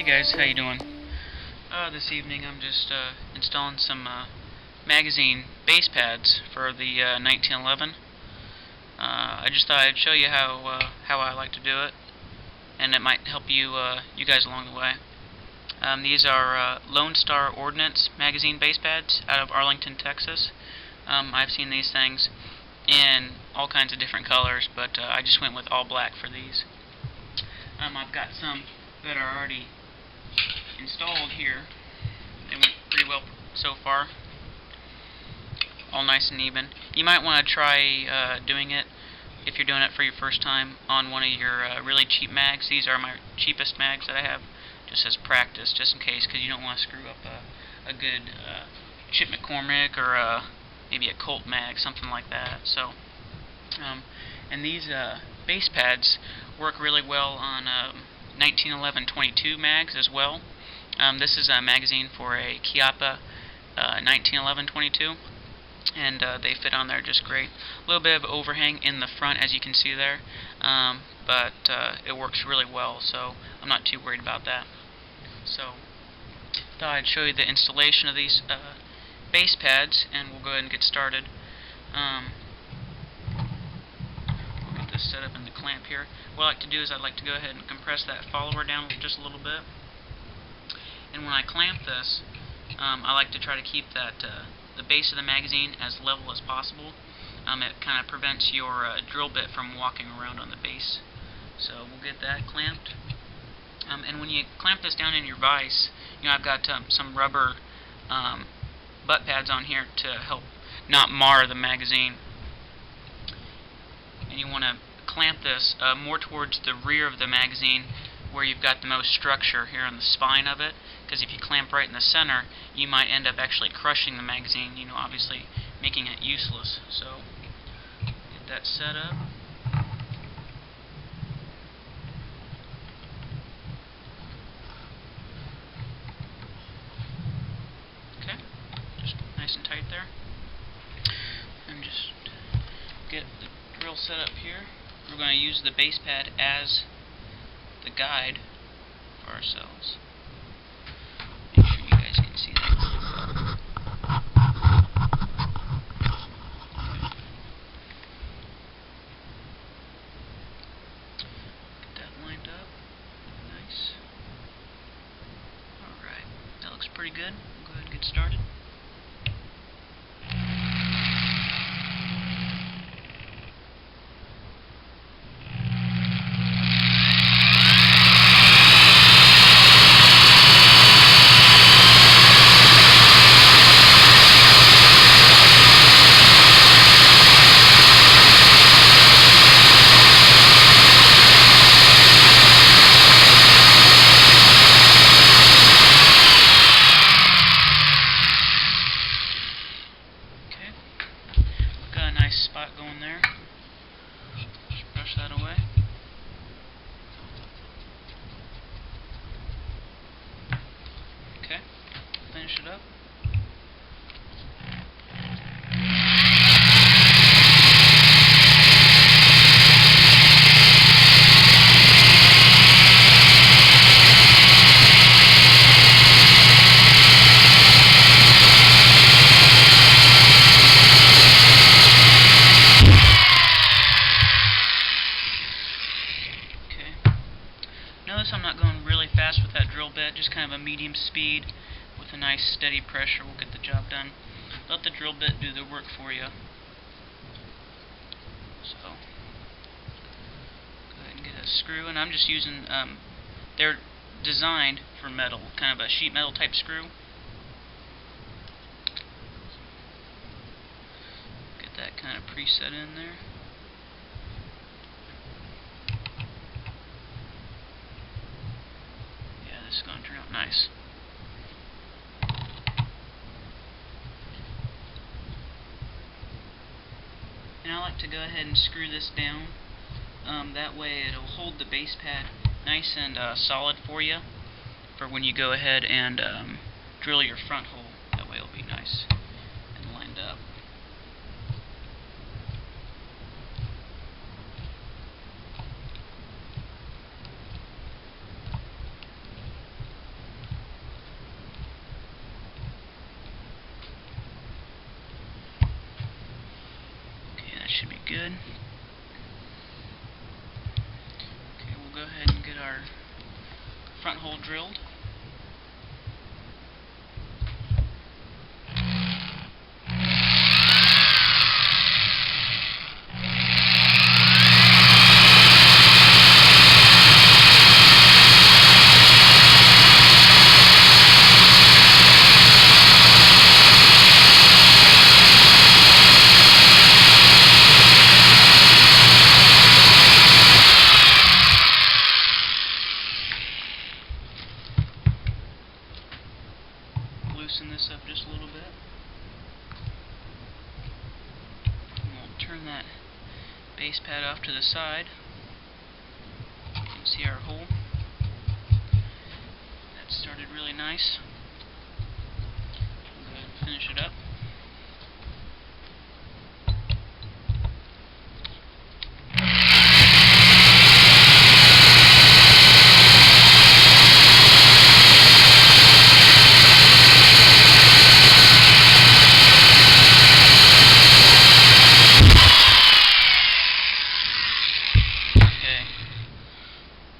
guys, how you doing? This evening I'm just installing some magazine base pads for the 1911. I just thought I'd show you how I like to do it, and it might help you you guys along the way. These are Lone Star Ordnance magazine base pads out of Arlington, Texas. I've seen these things in all kinds of different colors, but I just went with all black for these. I've got some that are already installed here. They went pretty well so far, all nice and even. You might want to try doing it, if you're doing it for your first time, on one of your really cheap mags. These are my cheapest mags that I have, just as practice, just in case, because you don't want to screw up a good Chip McCormick or maybe a Colt mag, something like that. So, and these base pads work really well on 1911-22 mags as well. This is a magazine for a Chiappa 1911-22, and they fit on there just great. A little bit of overhang in the front, as you can see there, but it works really well, so I'm not too worried about that. So, thought I'd show you the installation of these base pads, and we'll go ahead and get started. We'll get this set up in the clamp here. What I like to do is I'd like to go ahead and compress that follower down just a little bit. And when I clamp this, I like to try to keep that the base of the magazine as level as possible. It kind of prevents your drill bit from walking around on the base. So we'll get that clamped. And when you clamp this down in your vise, I've got some rubber butt pads on here to help not mar the magazine. And you want to clamp this more towards the rear of the magazine, where you've got the most structure here on the spine of it, because if you clamp right in the center, you might end up actually crushing the magazine, obviously making it useless. So, get that set up. Okay, just nice and tight there. And just get the drill set up here. We're going to use the base pad as the guide for ourselves. Make sure you guys can see that. Get that lined up. Nice. Alright, that looks pretty good. We'll go ahead and get started. Spot going there. Just brush that away. Okay, finish it up. Notice I'm not going really fast with that drill bit, just kind of a medium speed with a nice steady pressure will get the job done. Let the drill bit do the work for you. So, go ahead and get a screw, and I'm just using, they're designed for metal, kind of a sheet metal type screw. Get that kind of preset in there. This is going to turn out nice. And I like to go ahead and screw this down. That way it'll hold the base pad nice and solid for you, for when you go ahead and drill your front hole. That way it'll be nice and lined up. should be good. Okay, we'll go ahead and get our front hole drilled. Loosen this up just a little bit. And we'll turn that base pad off to the side. You can see our hole. That started really nice. We'll go ahead and finish it up.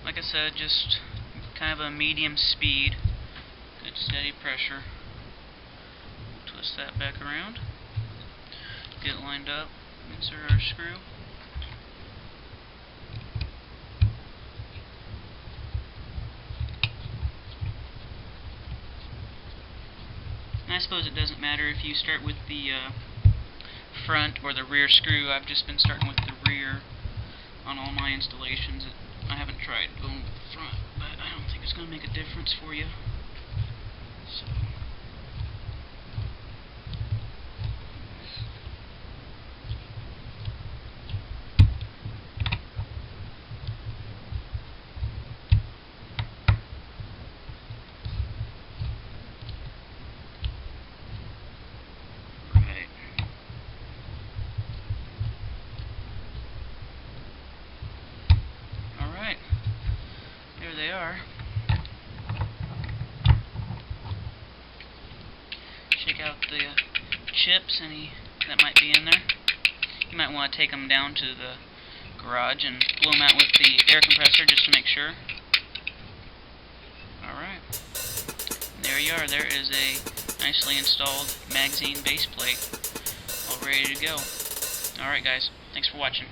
Like I said, just kind of a medium speed, good steady pressure. Twist that back around, get it lined up, insert our screw. And I suppose it doesn't matter if you start with the front or the rear screw. I've just been starting with the rear on all my installations. I haven't tried going with the front, but I don't think it's going to make a difference for you. So. There they are. Check out the chips, any that might be in there. You might want to take them down to the garage and blow them out with the air compressor just to make sure. Alright. There you are. There is a nicely installed magazine base plate all ready to go. Alright guys, thanks for watching.